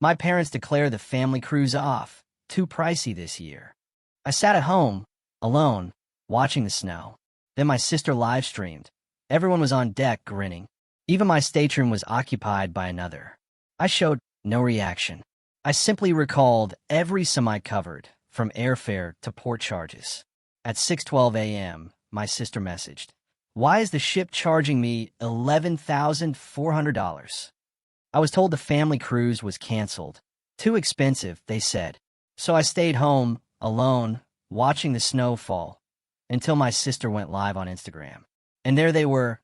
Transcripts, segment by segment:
My parents declare the family cruise off. Too pricey this year. I sat at home, alone, watching the snow. Then my sister live-streamed. Everyone was on deck, grinning. Even my stateroom was occupied by another. I showed no reaction. I simply recalled every sum I covered, from airfare to port charges. At 6:12 a.m., my sister messaged, "Why is the ship charging me $11,400? I was told the family cruise was canceled. Too expensive, they said. So I stayed home, alone, watching the snow fall, until my sister went live on Instagram. And there they were,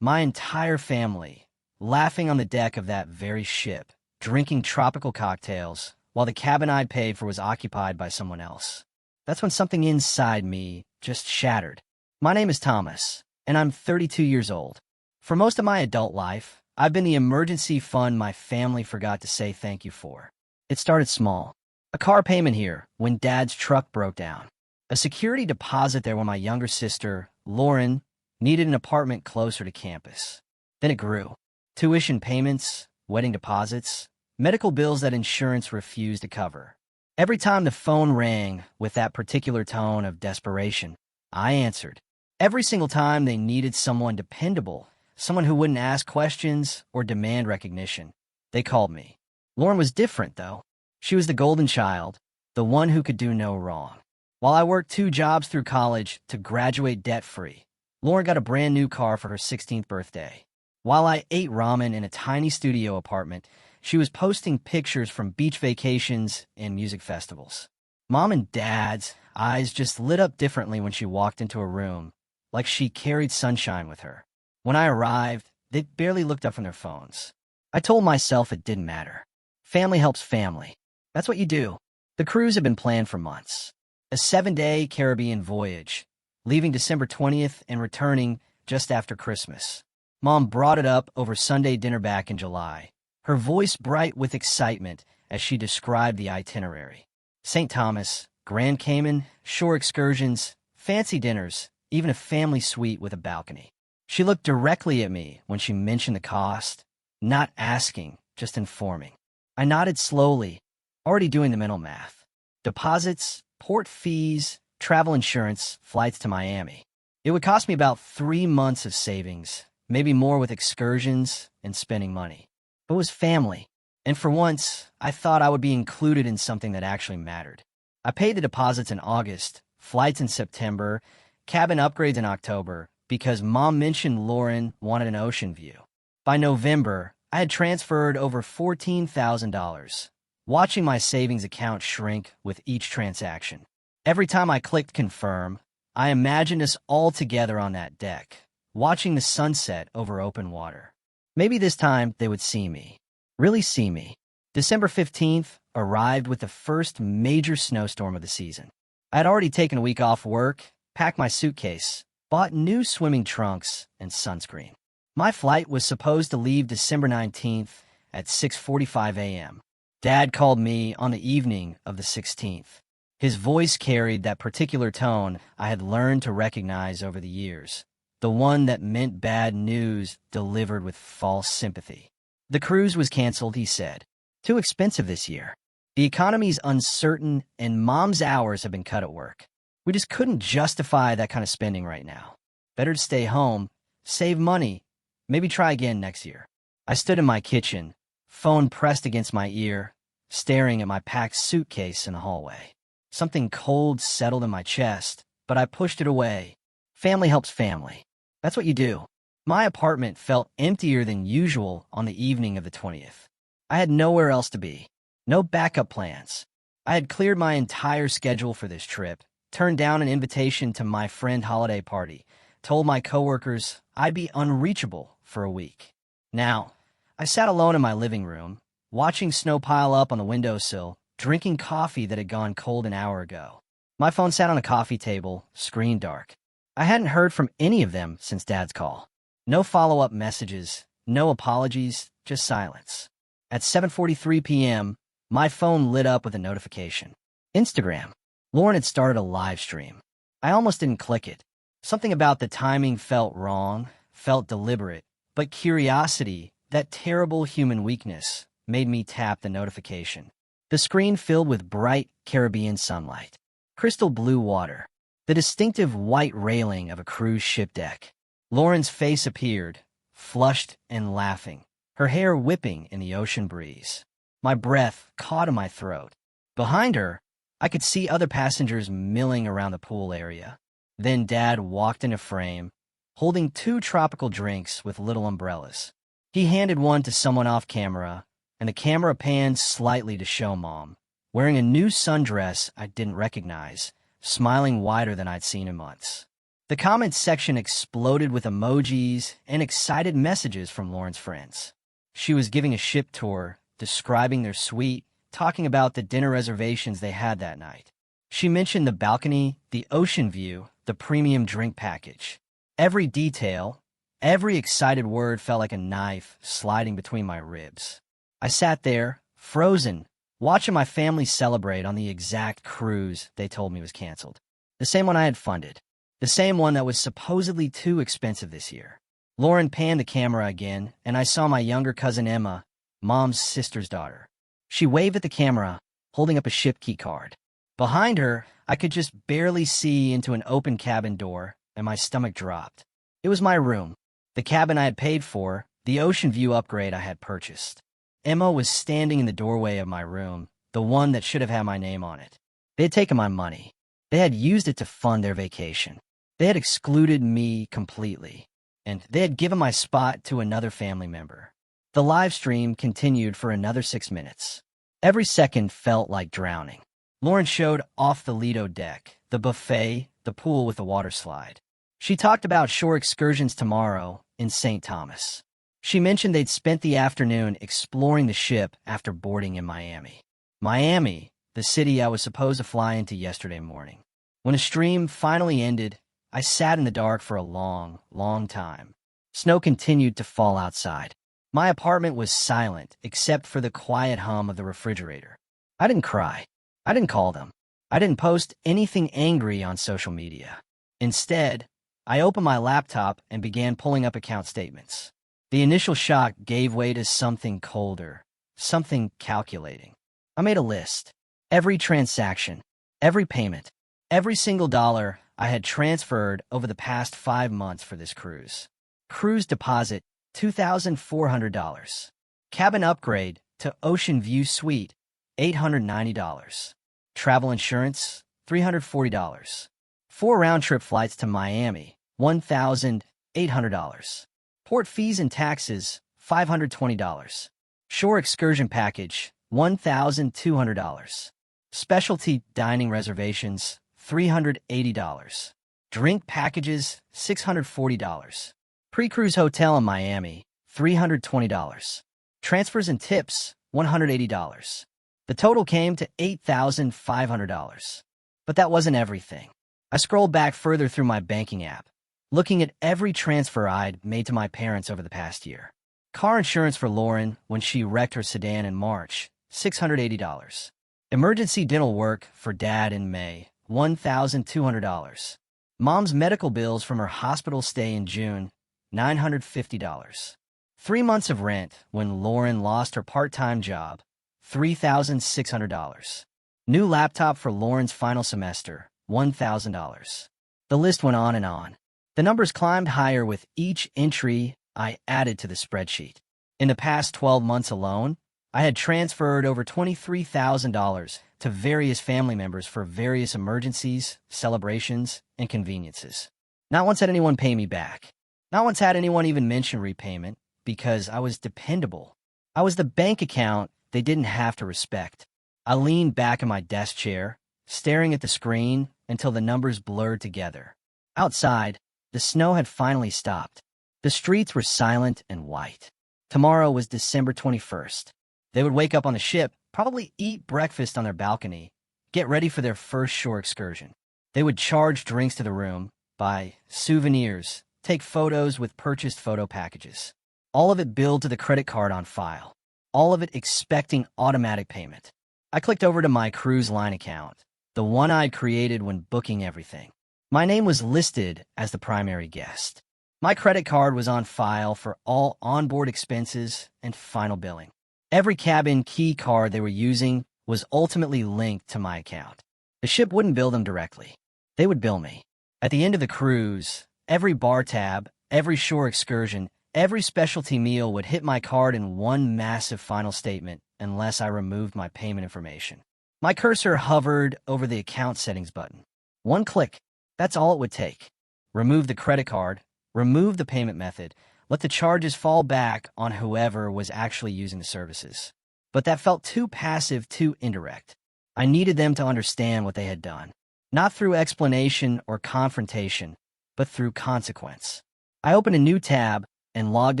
my entire family, laughing on the deck of that very ship, drinking tropical cocktails, while the cabin I'd paid for was occupied by someone else. That's when something inside me just shattered. My name is Thomas, and I'm 32 years old. For most of my adult life, I've been the emergency fund my family forgot to say thank you for. It started small. A car payment here when Dad's truck broke down. A security deposit there when my younger sister, Lauren, needed an apartment closer to campus. Then it grew. Tuition payments, wedding deposits, medical bills that insurance refused to cover. Every time the phone rang with that particular tone of desperation, I answered. Every single time they needed someone dependable, someone who wouldn't ask questions or demand recognition, they called me. Lauren was different, though. She was the golden child, the one who could do no wrong. While I worked 2 jobs through college to graduate debt-free, Lauren got a brand new car for her 16th birthday. While I ate ramen in a tiny studio apartment, she was posting pictures from beach vacations and music festivals. Mom and Dad's eyes just lit up differently when she walked into a room, like she carried sunshine with her. When I arrived, they barely looked up from their phones. I told myself it didn't matter. Family helps family. That's what you do. The cruise had been planned for months. A 7-day Caribbean voyage, leaving December 20th and returning just after Christmas. Mom brought it up over Sunday dinner back in July, her voice bright with excitement as she described the itinerary. St. Thomas, Grand Cayman, shore excursions, fancy dinners, even a family suite with a balcony. She looked directly at me when she mentioned the cost, not asking, just informing. I nodded slowly, already doing the mental math. Deposits, port fees, travel insurance, flights to Miami. It would cost me about 3 months of savings, maybe more with excursions and spending money. But it was family, and for once, I thought I would be included in something that actually mattered. I paid the deposits in August, flights in September, cabin upgrades in October, because Mom mentioned Lauren wanted an ocean view. By November, I had transferred over $14,000, watching my savings account shrink with each transaction. Every time I clicked confirm, I imagined us all together on that deck, watching the sunset over open water. Maybe this time they would see me. Really see me. December 15th arrived with the first major snowstorm of the season. I had already taken a week off work, packed my suitcase, bought new swimming trunks and sunscreen. My flight was supposed to leave December 19th at 6:45 a.m. Dad called me on the evening of the 16th. His voice carried that particular tone I had learned to recognize over the years, the one that meant bad news delivered with false sympathy. The cruise was canceled, he said. Too expensive this year. The economy's uncertain and Mom's hours have been cut at work. We just couldn't justify that kind of spending right now. Better to stay home, save money, maybe try again next year. I stood in my kitchen, phone pressed against my ear, staring at my packed suitcase in the hallway. Something cold settled in my chest, but I pushed it away. Family helps family. That's what you do. My apartment felt emptier than usual on the evening of the 20th. I had nowhere else to be. No backup plans. I had cleared my entire schedule for this trip, turned down an invitation to my friend holiday party, told my coworkers I'd be unreachable for a week. Now, I sat alone in my living room, watching snow pile up on the windowsill, drinking coffee that had gone cold an hour ago. My phone sat on a coffee table, screen dark. I hadn't heard from any of them since Dad's call. No follow-up messages, no apologies, just silence. At 7:43 p.m., my phone lit up with a notification. Instagram. Lauren had started a live stream. I almost didn't click it. Something about the timing felt wrong, felt deliberate, but curiosity, that terrible human weakness, made me tap the notification. The screen filled with bright Caribbean sunlight, crystal blue water, the distinctive white railing of a cruise ship deck. Lauren's face appeared, flushed and laughing, her hair whipping in the ocean breeze. My breath caught in my throat. Behind her, I could see other passengers milling around the pool area. Then Dad walked into frame, holding 2 tropical drinks with little umbrellas. He handed one to someone off camera, and the camera panned slightly to show Mom, wearing a new sundress I didn't recognize, smiling wider than I'd seen in months. The comments section exploded with emojis and excited messages from Lauren's friends. She was giving a ship tour, describing their suite, talking about the dinner reservations they had that night. She mentioned the balcony, the ocean view, the premium drink package. Every detail, every excited word felt like a knife sliding between my ribs. I sat there, frozen, watching my family celebrate on the exact cruise they told me was canceled. The same one I had funded. The same one that was supposedly too expensive this year. Lauren panned the camera again, and I saw my younger cousin Emma, Mom's sister's daughter. She waved at the camera, holding up a ship key card. Behind her, I could just barely see into an open cabin door, and my stomach dropped. It was my room, the cabin I had paid for, the ocean view upgrade I had purchased. Emma was standing in the doorway of my room, the one that should have had my name on it. They had taken my money. They had used it to fund their vacation. They had excluded me completely, and they had given my spot to another family member. The live stream continued for another 6 minutes. Every second felt like drowning. Lauren showed off the Lido deck, the buffet, the pool with the water slide. She talked about shore excursions tomorrow in St. Thomas. She mentioned they'd spent the afternoon exploring the ship after boarding in Miami. Miami, the city I was supposed to fly into yesterday morning. When the stream finally ended, I sat in the dark for a long, long time. Snow continued to fall outside. My apartment was silent except for the quiet hum of the refrigerator. I didn't cry. I didn't call them. I didn't post anything angry on social media. Instead, I opened my laptop and began pulling up account statements. The initial shock gave way to something colder, something calculating. I made a list. Every transaction, every payment, every single dollar I had transferred over the past 5 months for this cruise. Cruise deposit, $2,400. Cabin upgrade to Ocean View Suite, $890. Travel insurance, $340. 4 round-trip flights to Miami, $1,800. Port fees and taxes, $520. Shore excursion package, $1,200. Specialty dining reservations, $380. Drink packages, $640. Pre-cruise hotel in Miami, $320. Transfers and tips, $180. The total came to $8,500. But that wasn't everything. I scrolled back further through my banking app, looking at every transfer I'd made to my parents over the past year. Car insurance for Lauren when she wrecked her sedan in March, $680. Emergency dental work for Dad in May, $1,200. Mom's medical bills from her hospital stay in June, $950. 3 months of rent when Lauren lost her part-time job, $3,600. New laptop for Lauren's final semester, $1,000. The list went on and on. The numbers climbed higher with each entry I added to the spreadsheet. In the past 12 months alone, I had transferred over $23,000 to various family members for various emergencies, celebrations, and conveniences. Not once had anyone pay me back. Not once had anyone even mention repayment, because I was dependable. I was the bank account they didn't have to respect. I leaned back in my desk chair, staring at the screen until the numbers blurred together. Outside, the snow had finally stopped. The streets were silent and white. Tomorrow was December 21st. They would wake up on the ship, probably eat breakfast on their balcony, get ready for their first shore excursion. They would charge drinks to the room, buy souvenirs, take photos with purchased photo packages. All of it billed to the credit card on file. All of it expecting automatic payment. I clicked over to my cruise line account, the one I'd created when booking everything. My name was listed as the primary guest. My credit card was on file for all onboard expenses and final billing. Every cabin key card they were using was ultimately linked to my account. The ship wouldn't bill them directly. They would bill me. At the end of the cruise, every bar tab, every shore excursion, every specialty meal would hit my card in one massive final statement unless I removed my payment information. My cursor hovered over the account settings button. One click, that's all it would take. Remove the credit card, remove the payment method, let the charges fall back on whoever was actually using the services. But that felt too passive, too indirect. I needed them to understand what they had done. Not through explanation or confrontation, but through consequence. I opened a new tab and logged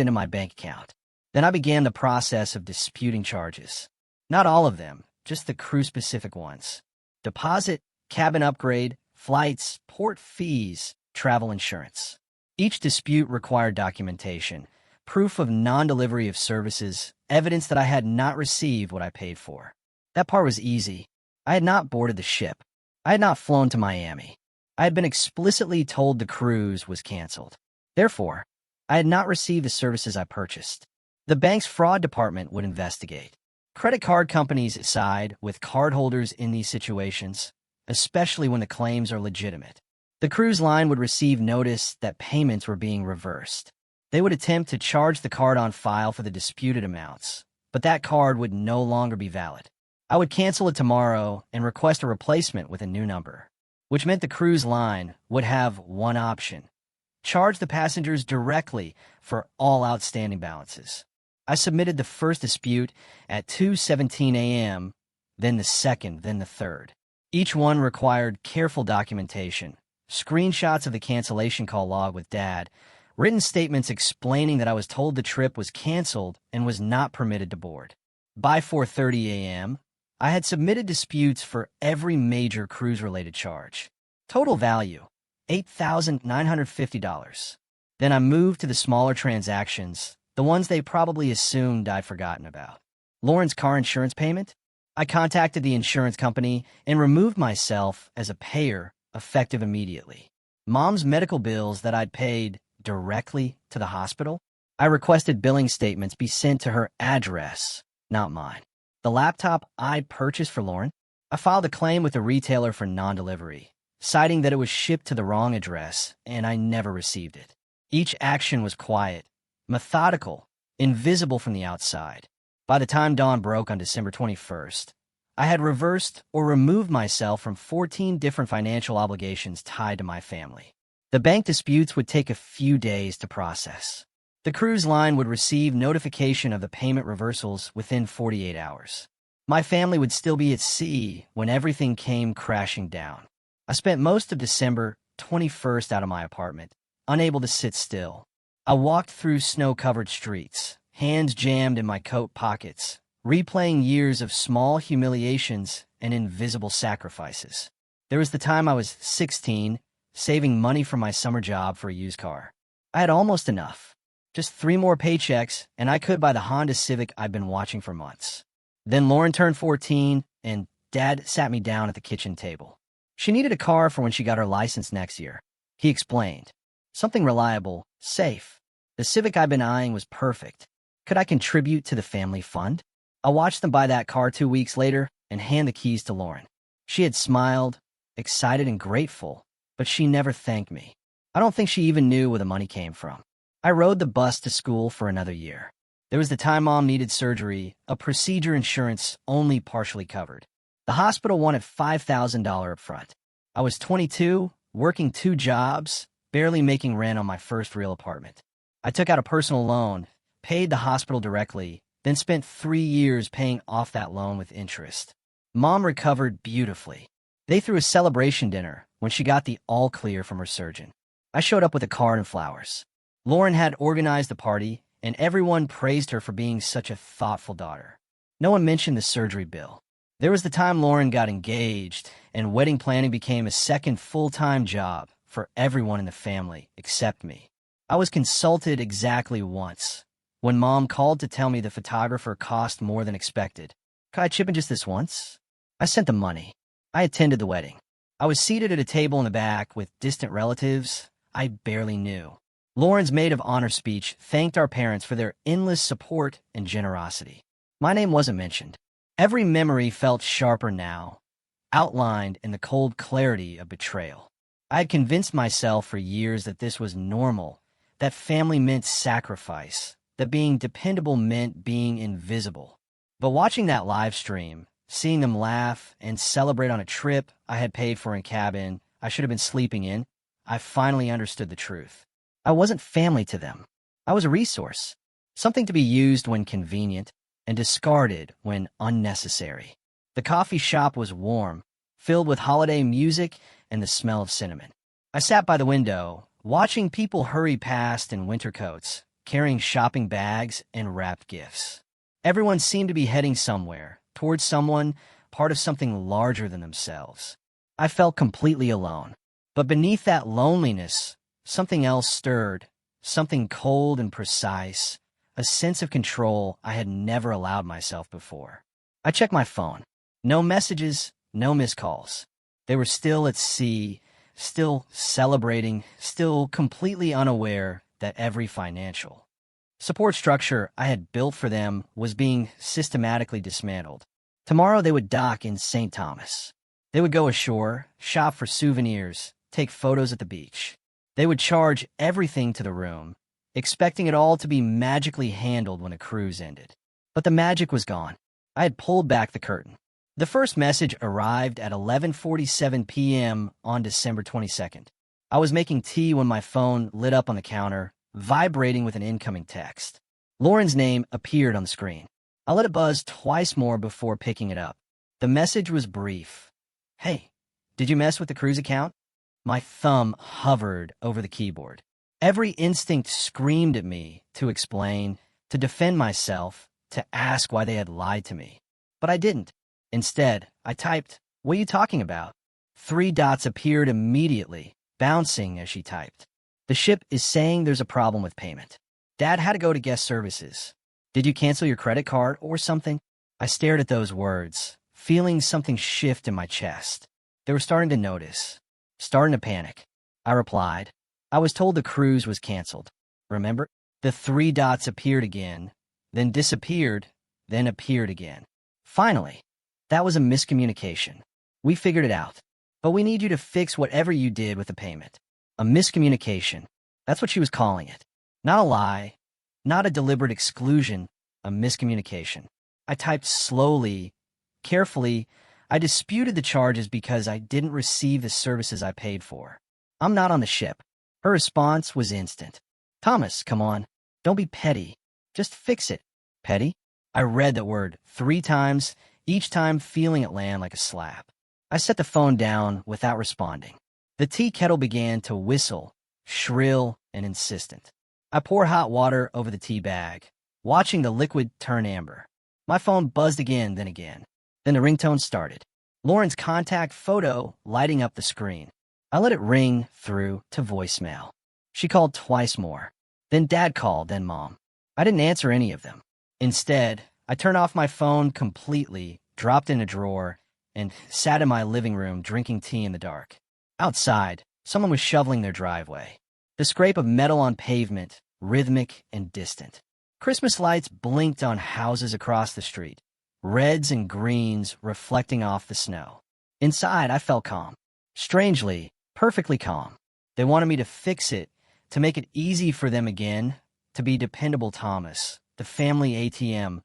into my bank account. Then I began the process of disputing charges. Not all of them, just the crew-specific ones. Deposit, cabin upgrade, flights, port fees, travel insurance. Each dispute required documentation, proof of non-delivery of services, evidence that I had not received what I paid for. That part was easy. I had not boarded the ship. I had not flown to Miami. I had been explicitly told the cruise was canceled. Therefore, I had not received the services I purchased. The bank's fraud department would investigate. Credit card companies side with cardholders in these situations, especially when the claims are legitimate. The cruise line would receive notice that payments were being reversed. They would attempt to charge the card on file for the disputed amounts, but that card would no longer be valid. I would cancel it tomorrow and request a replacement with a new number, which meant the cruise line would have one option: charge the passengers directly for all outstanding balances. I submitted the first dispute at 2:17 a.m., then the second, then the third. Each one required careful documentation, screenshots of the cancellation call log with Dad, written statements explaining that I was told the trip was canceled and was not permitted to board. By 4:30 a.m., I had submitted disputes for every major cruise-related charge. Total value, $8,950. Then I moved to the smaller transactions, the ones they probably assumed I'd forgotten about. Lauren's car insurance payment? I contacted the insurance company and removed myself as a payer effective immediately. Mom's medical bills that I'd paid directly to the hospital? I requested billing statements be sent to her address, not mine. The laptop I purchased for Lauren? I filed a claim with the retailer for non-delivery, citing that it was shipped to the wrong address and I never received it. Each action was quiet, methodical, invisible from the outside. By the time dawn broke on December 21st, I had reversed or removed myself from 14 different financial obligations tied to my family. The bank disputes would take a few days to process. The cruise line would receive notification of the payment reversals within 48 hours. My family would still be at sea when everything came crashing down. I spent most of December 21st out of my apartment, unable to sit still. I walked through snow-covered streets, hands jammed in my coat pockets, replaying years of small humiliations and invisible sacrifices. There was the time I was 16, saving money from my summer job for a used car. I had almost enough. Just 3 more paychecks, and I could buy the Honda Civic I'd been watching for months. Then Lauren turned 14, and Dad sat me down at the kitchen table. She needed a car for when she got her license next year. He explained. Something reliable, safe. The Civic I'd been eyeing was perfect. Could I contribute to the family fund? I watched them buy that car 2 weeks later and hand the keys to Lauren. She had smiled, excited and grateful, but she never thanked me. I don't think she even knew where the money came from. I rode the bus to school for another year. There was the time Mom needed surgery, a procedure insurance only partially covered. The hospital wanted $5,000 up front. I was 22, working 2 jobs, barely making rent on my first real apartment. I took out a personal loan, paid the hospital directly, then spent 3 years paying off that loan with interest. Mom recovered beautifully. They threw a celebration dinner when she got the all clear from her surgeon. I showed up with a card and flowers. Lauren had organized the party, and everyone praised her for being such a thoughtful daughter. No one mentioned the surgery bill. There was the time Lauren got engaged, and wedding planning became a second full-time job for everyone in the family except me. I was consulted exactly once, when Mom called to tell me the photographer cost more than expected. Could I chip in just this once? I sent the money. I attended the wedding. I was seated at a table in the back with distant relatives I barely knew. Lauren's maid of honor speech thanked our parents for their endless support and generosity. My name wasn't mentioned. Every memory felt sharper now, outlined in the cold clarity of betrayal. I had convinced myself for years that this was normal, that family meant sacrifice, that being dependable meant being invisible. But watching that live stream, seeing them laugh and celebrate on a trip I had paid for in a cabin I should have been sleeping in, I finally understood the truth. I wasn't family to them. I was a resource, something to be used when convenient and discarded when unnecessary. The coffee shop was warm, filled with holiday music and the smell of cinnamon. I sat by the window, watching people hurry past in winter coats, carrying shopping bags and wrapped gifts. Everyone seemed to be heading somewhere, towards someone, part of something larger than themselves. I felt completely alone. But beneath that loneliness, something else stirred, something cold and precise, a sense of control I had never allowed myself before. I checked my phone. No messages, no missed calls. They were still at sea, still celebrating, still completely unaware that every financial support structure I had built for them was being systematically dismantled. Tomorrow they would dock in St. Thomas. They would go ashore, shop for souvenirs, take photos at the beach. They would charge everything to the room, expecting it all to be magically handled when a cruise ended. But the magic was gone. I had pulled back the curtain. The first message arrived at 11:47 p.m. on December 22nd. I was making tea when my phone lit up on the counter, vibrating with an incoming text. Lauren's name appeared on the screen. I let it buzz twice more before picking it up. The message was brief. "Hey, did you mess with the cruise account?" My thumb hovered over the keyboard. Every instinct screamed at me to explain, to defend myself, to ask why they had lied to me. But I didn't. Instead, I typed, "What are you talking about?" 3 dots appeared immediately, bouncing as she typed. "The ship is saying there's a problem with payment. Dad had to go to guest services. Did you cancel your credit card or something?" I stared at those words, feeling something shift in my chest. They were starting to notice, starting to panic. I replied, "I was told the cruise was canceled. Remember?" The 3 dots appeared again, then disappeared, then appeared again. "Finally, that was a miscommunication. We figured it out. But we need you to fix whatever you did with the payment." A miscommunication. That's what she was calling it. Not a lie, not a deliberate exclusion, a miscommunication. I typed slowly, carefully. I disputed the charges because I didn't receive the services I paid for. "I'm not on the ship." Her response was instant. "Thomas, come on. Don't be petty. Just fix it." Petty? I read that word 3 times, each time feeling it land like a slap. I set the phone down without responding. The tea kettle began to whistle, shrill and insistent. I poured hot water over the tea bag, watching the liquid turn amber. My phone buzzed again, then again. Then the ringtone started. Lauren's contact photo lighting up the screen. I let it ring through to voicemail. She called twice more. Then Dad called, then Mom. I didn't answer any of them. Instead, I turned off my phone completely, dropped in a drawer, and sat in my living room drinking tea in the dark. Outside, someone was shoveling their driveway. The scrape of metal on pavement, rhythmic and distant. Christmas lights blinked on houses across the street, reds and greens reflecting off the snow. Inside, I felt calm. Strangely, perfectly calm. They wanted me to fix it, to make it easy for them again, to be dependable Thomas, the family ATM,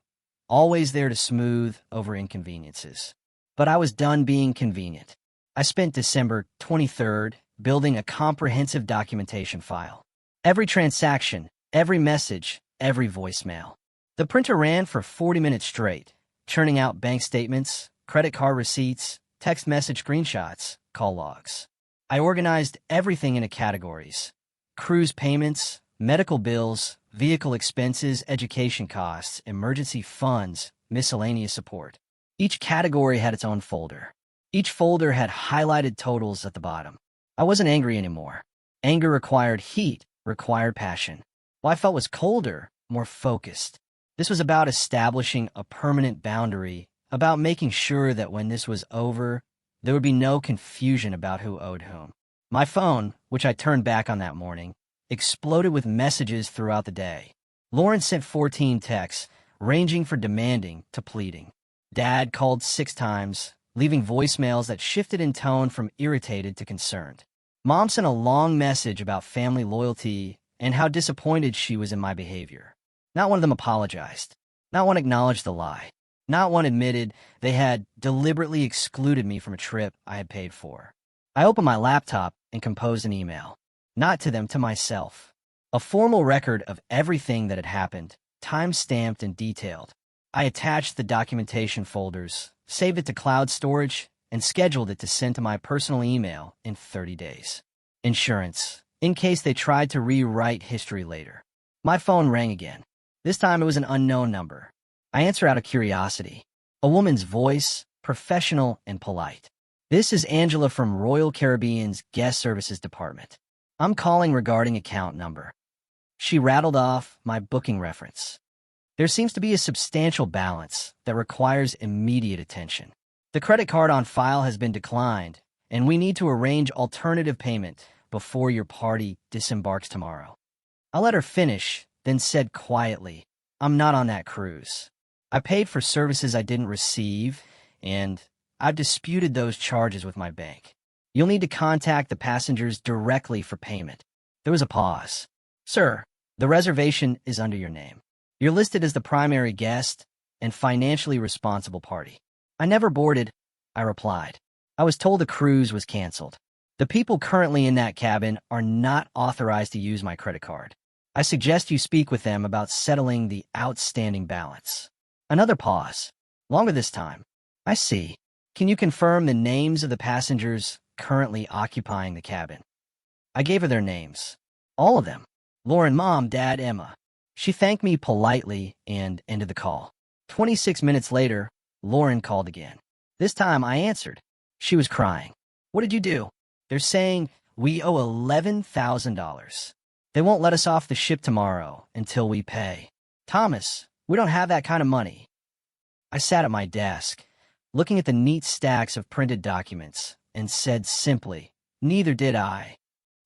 always there to smooth over inconveniences. But I was done being convenient. I spent December 23rd building a comprehensive documentation file. Every transaction, every message, every voicemail. The printer ran for 40 minutes straight, churning out bank statements, credit card receipts, text message screenshots, call logs. I organized everything into categories: cruise payments, medical bills, vehicle expenses, education costs, emergency funds, miscellaneous support. Each category had its own folder. Each folder had highlighted totals at the bottom. I wasn't angry anymore. Anger required heat, required passion. What I felt was colder, more focused. This was about establishing a permanent boundary, about making sure that when this was over, there would be no confusion about who owed whom. My phone, which I turned back on that morning, exploded with messages throughout the day. Lauren sent 14 texts, ranging from demanding to pleading. Dad called 6 times, leaving voicemails that shifted in tone from irritated to concerned. Mom sent a long message about family loyalty and how disappointed she was in my behavior. Not one of them apologized. Not one acknowledged the lie. Not one admitted they had deliberately excluded me from a trip I had paid for. I opened my laptop and composed an email. Not to them, to myself. A formal record of everything that had happened, time-stamped and detailed. I attached the documentation folders, saved it to cloud storage, and scheduled it to send to my personal email in 30 days. Insurance, in case they tried to rewrite history later. My phone rang again. This time it was an unknown number. I answer out of curiosity. A woman's voice, professional and polite. "This is Angela from Royal Caribbean's Guest Services Department. I'm calling regarding account number." She rattled off my booking reference. "There seems to be a substantial balance that requires immediate attention. The credit card on file has been declined, and we need to arrange alternative payment before your party disembarks tomorrow." I let her finish, then said quietly, "I'm not on that cruise. I paid for services I didn't receive, and I've disputed those charges with my bank. You'll need to contact the passengers directly for payment." There was a pause. "Sir, the reservation is under your name. You're listed as the primary guest and financially responsible party." "I never boarded," I replied. "I was told the cruise was canceled. The people currently in that cabin are not authorized to use my credit card. I suggest you speak with them about settling the outstanding balance." Another pause. Longer this time. "I see. Can you confirm the names of the passengers currently occupying the cabin?" I gave her their names. All of them. Lauren, Mom, Dad, Emma. She thanked me politely and ended the call. 26 minutes later, Lauren called again. This time I answered. She was crying. "What did you do?" "They're saying we owe $11,000. They won't let us off the ship tomorrow until we pay." "Thomas, we don't have that kind of money." I sat at my desk, looking at the neat stacks of printed documents, and said simply, "Neither did I."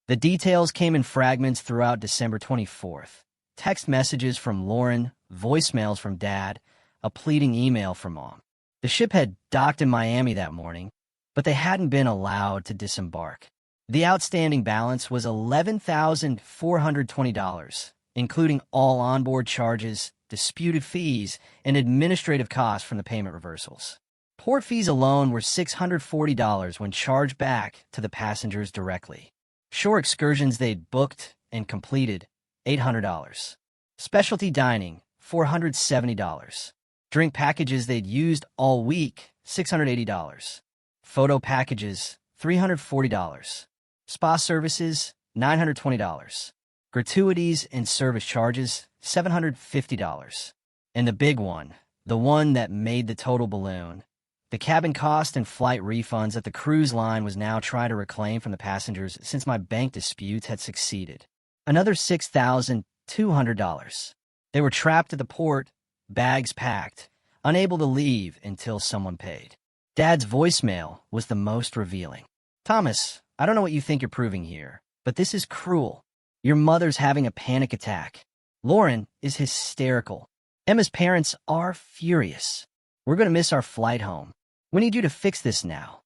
The details came in fragments throughout December 24th. Text messages from Lauren, voicemails from Dad, a pleading email from Mom. The ship had docked in Miami that morning, but they hadn't been allowed to disembark. The outstanding balance was $11,420, including all onboard charges, disputed fees, and administrative costs from the payment reversals. Port fees alone were $640 when charged back to the passengers directly. Shore excursions they'd booked and completed, $800. Specialty dining, $470. Drink packages they'd used all week, $680. Photo packages, $340. Spa services, $920. Gratuities and service charges, $750. And the big one, the one that made the total balloon, the cabin cost and flight refunds that the cruise line was now trying to reclaim from the passengers since my bank disputes had succeeded. Another $6,200. They were trapped at the port, bags packed, unable to leave until someone paid. Dad's voicemail was the most revealing. "Thomas, I don't know what you think you're proving here, but this is cruel. Your mother's having a panic attack. Lauren is hysterical. Emma's parents are furious. We're going to miss our flight home. We need you to fix this now."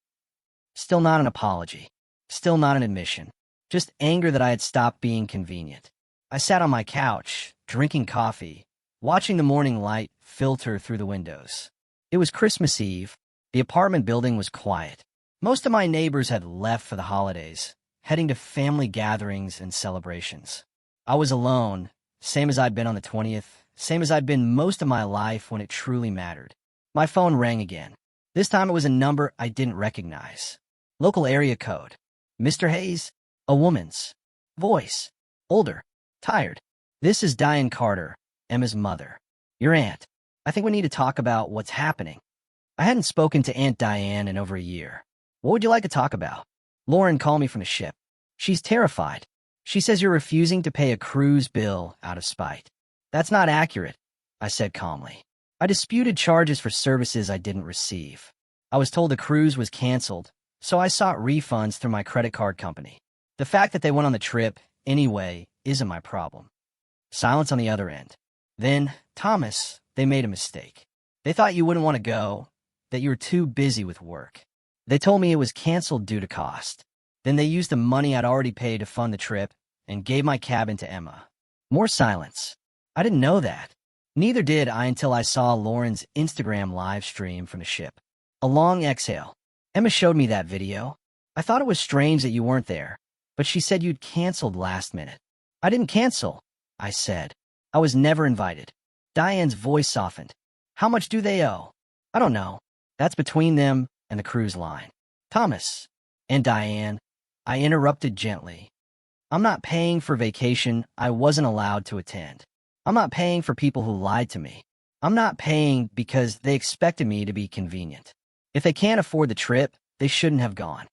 Still not an apology. Still not an admission. Just anger that I had stopped being convenient. I sat on my couch, drinking coffee, watching the morning light filter through the windows. It was Christmas Eve. The apartment building was quiet. Most of my neighbors had left for the holidays, heading to family gatherings and celebrations. I was alone, same as I'd been on the 20th, same as I'd been most of my life when it truly mattered. My phone rang again. This time it was a number I didn't recognize. Local area code. "Mr. Hayes?" A woman's voice. Older. Tired. "This is Diane Carter, Emma's mother. Your aunt. I think we need to talk about what's happening." I hadn't spoken to Aunt Diane in over a year. "What would you like to talk about?" "Lauren called me from the ship. She's terrified. She says you're refusing to pay a cruise bill out of spite." "That's not accurate," I said calmly. "I disputed charges for services I didn't receive. I was told the cruise was canceled, so I sought refunds through my credit card company. The fact that they went on the trip anyway isn't my problem." Silence on the other end. Then, "Thomas, they made a mistake. They thought you wouldn't want to go, that you were too busy with work. They told me it was canceled due to cost. Then they used the money I'd already paid to fund the trip and gave my cabin to Emma. More silence. I didn't know that. Neither did I until I saw Lauren's Instagram live stream from the ship. A long exhale. Emma showed me that video. I thought it was strange that you weren't there, but she said you'd canceled last minute. I didn't cancel, I said. I was never invited. Diane's voice softened. How much do they owe? I don't know. That's between them and the cruise line. Thomas and Diane, I interrupted gently. I'm not paying for vacation I wasn't allowed to attend. I'm not paying for people who lied to me. I'm not paying because they expected me to be convenient. If they can't afford the trip, they shouldn't have gone.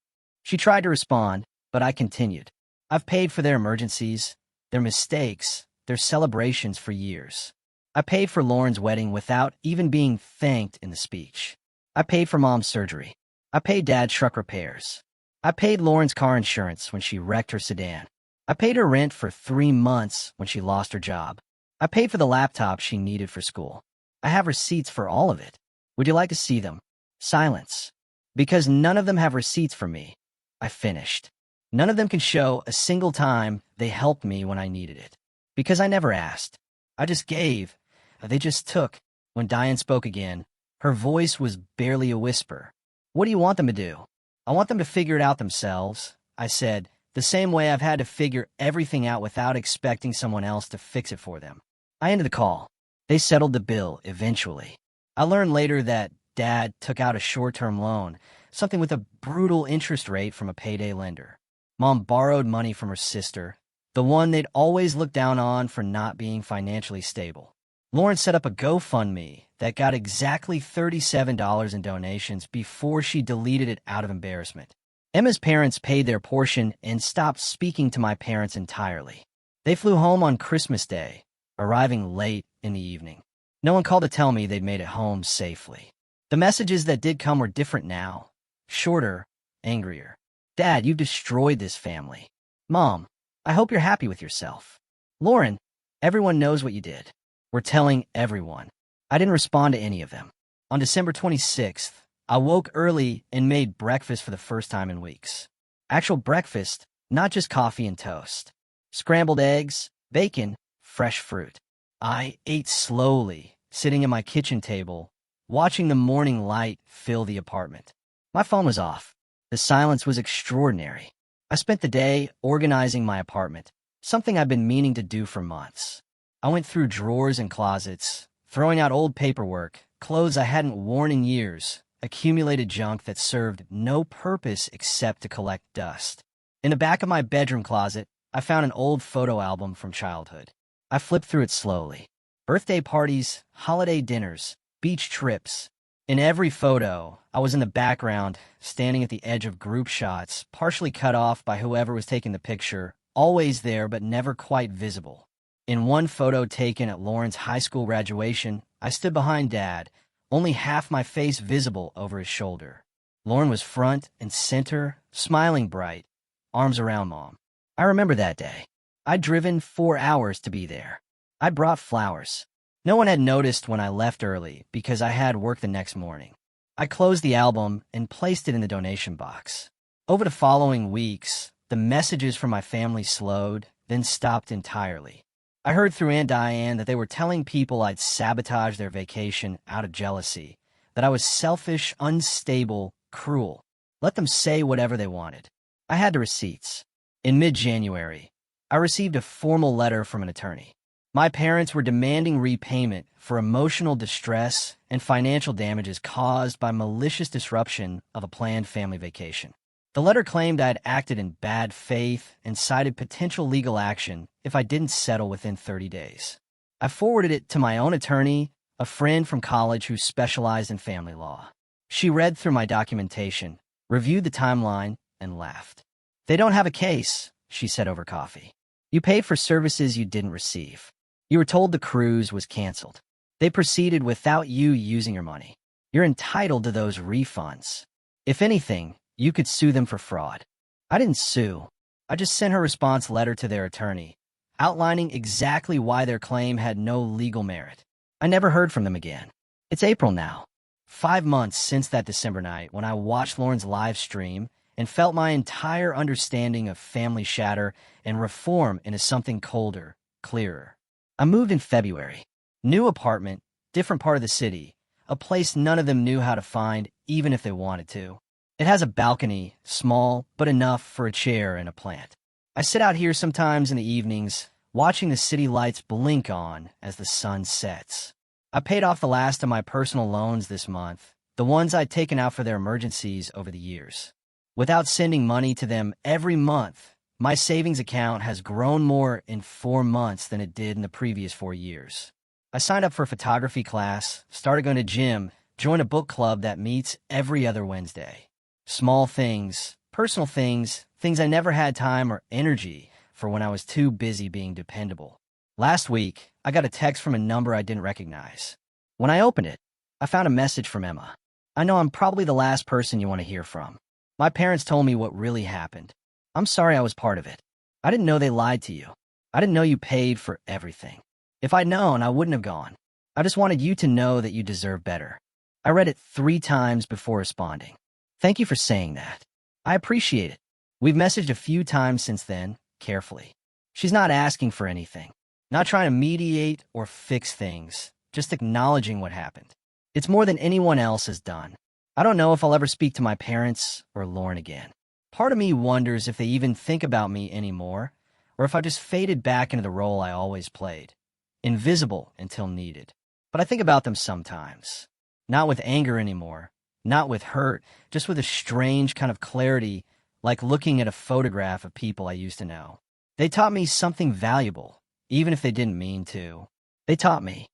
She tried to respond, but I continued. I've paid for their emergencies, their mistakes, their celebrations for years. I paid for Lauren's wedding without even being thanked in the speech. I paid for Mom's surgery. I paid Dad's truck repairs. I paid Lauren's car insurance when she wrecked her sedan. I paid her rent for 3 months when she lost her job. I paid for the laptop she needed for school. I have receipts for all of it. Would you like to see them? Silence. Because none of them have receipts for me, I finished. None of them can show a single time they helped me when I needed it. Because I never asked. I just gave. They just took. When Diane spoke again, her voice was barely a whisper. What do you want them to do? I want them to figure it out themselves, I said, the same way I've had to figure everything out without expecting someone else to fix it for them. I ended the call. They settled the bill eventually. I learned later that Dad took out a short-term loan, something with a brutal interest rate from a payday lender. Mom borrowed money from her sister, the one they'd always looked down on for not being financially stable. Lauren set up a GoFundMe that got exactly $37 in donations before she deleted it out of embarrassment. Emma's parents paid their portion and stopped speaking to my parents entirely. They flew home on Christmas Day, arriving late in the evening. No one called to tell me they'd made it home safely. The messages that did come were different now, shorter, angrier. Dad, you've destroyed this family. Mom, I hope you're happy with yourself. Lauren, everyone knows what you did. We're telling everyone. I didn't respond to any of them. On December 26th, I woke early and made breakfast for the first time in weeks. Actual breakfast, not just coffee and toast. Scrambled eggs, bacon, fresh fruit. I ate slowly, sitting at my kitchen table, watching the morning light fill the apartment. My phone was off. The silence was extraordinary. I spent the day organizing my apartment, something I've been meaning to do for months. I went through drawers and closets, throwing out old paperwork, clothes I hadn't worn in years, accumulated junk that served no purpose except to collect dust. In the back of my bedroom closet, I found an old photo album from childhood. I flipped through it slowly. Birthday parties, holiday dinners, beach trips. In every photo, I was in the background, standing at the edge of group shots, partially cut off by whoever was taking the picture, always there but never quite visible. In one photo taken at Lauren's high school graduation, I stood behind Dad, only half my face visible over his shoulder. Lauren was front and center, smiling bright, arms around Mom. I remember that day. I'd driven 4 hours to be there. I'd brought flowers. No one had noticed when I left early because I had work the next morning. I closed the album and placed it in the donation box. Over the following weeks, the messages from my family slowed, then stopped entirely. I heard through Aunt Diane that they were telling people I'd sabotaged their vacation out of jealousy, that I was selfish, unstable, cruel. Let them say whatever they wanted. I had the receipts. In mid-January, I received a formal letter from an attorney. My parents were demanding repayment for emotional distress and financial damages caused by malicious disruption of a planned family vacation. The letter claimed I had acted in bad faith and cited potential legal action if I didn't settle within 30 days. I forwarded it to my own attorney, a friend from college who specialized in family law. She read through my documentation, reviewed the timeline, and laughed. They don't have a case, she said over coffee. You paid for services you didn't receive. You were told the cruise was canceled. They proceeded without you using your money. You're entitled to those refunds. If anything, you could sue them for fraud. I didn't sue. I just sent her response letter to their attorney, outlining exactly why their claim had no legal merit. I never heard from them again. It's April now. 5 months since that December night when I watched Lauren's live stream and felt my entire understanding of family shatter and reform into something colder, clearer. I moved in February. New apartment, different part of the city, a place none of them knew how to find even if they wanted to. It has a balcony, small, but enough for a chair and a plant. I sit out here sometimes in the evenings, watching the city lights blink on as the sun sets. I paid off the last of my personal loans this month, the ones I'd taken out for their emergencies over the years. Without sending money to them every month, my savings account has grown more in 4 months than it did in the previous 4 years. I signed up for a photography class, started going to gym, joined a book club that meets every other Wednesday. Small things, personal things, things I never had time or energy for when I was too busy being dependable. Last week, I got a text from a number I didn't recognize. When I opened it, I found a message from Emma. I know I'm probably the last person you want to hear from. My parents told me what really happened. I'm sorry I was part of it. I didn't know they lied to you. I didn't know you paid for everything. If I'd known, I wouldn't have gone. I just wanted you to know that you deserve better. I read it 3 times before responding. Thank you for saying that. I appreciate it. We've messaged a few times since then, carefully. She's not asking for anything. Not trying to mediate or fix things, just acknowledging what happened. It's more than anyone else has done. I don't know if I'll ever speak to my parents or Lauren again. Part of me wonders if they even think about me anymore, or if I just faded back into the role I always played. Invisible until needed. But I think about them sometimes. Not with anger anymore, not with hurt, just with a strange kind of clarity, like looking at a photograph of people I used to know. They taught me something valuable, even if they didn't mean to. They taught me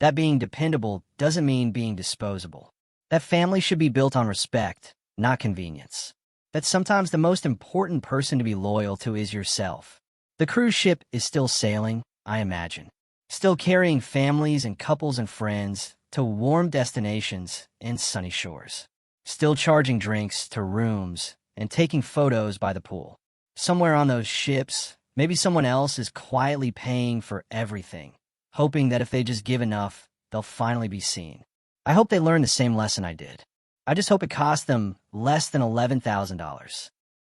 that being dependable doesn't mean being disposable. That family should be built on respect, not convenience. That sometimes the most important person to be loyal to is yourself. The cruise ship is still sailing, I imagine. Still carrying families and couples and friends to warm destinations and sunny shores. Still charging drinks to rooms and taking photos by the pool. Somewhere on those ships, maybe someone else is quietly paying for everything, hoping that if they just give enough, they'll finally be seen. I hope they learn the same lesson I did. I just hope it cost them less than $11,000.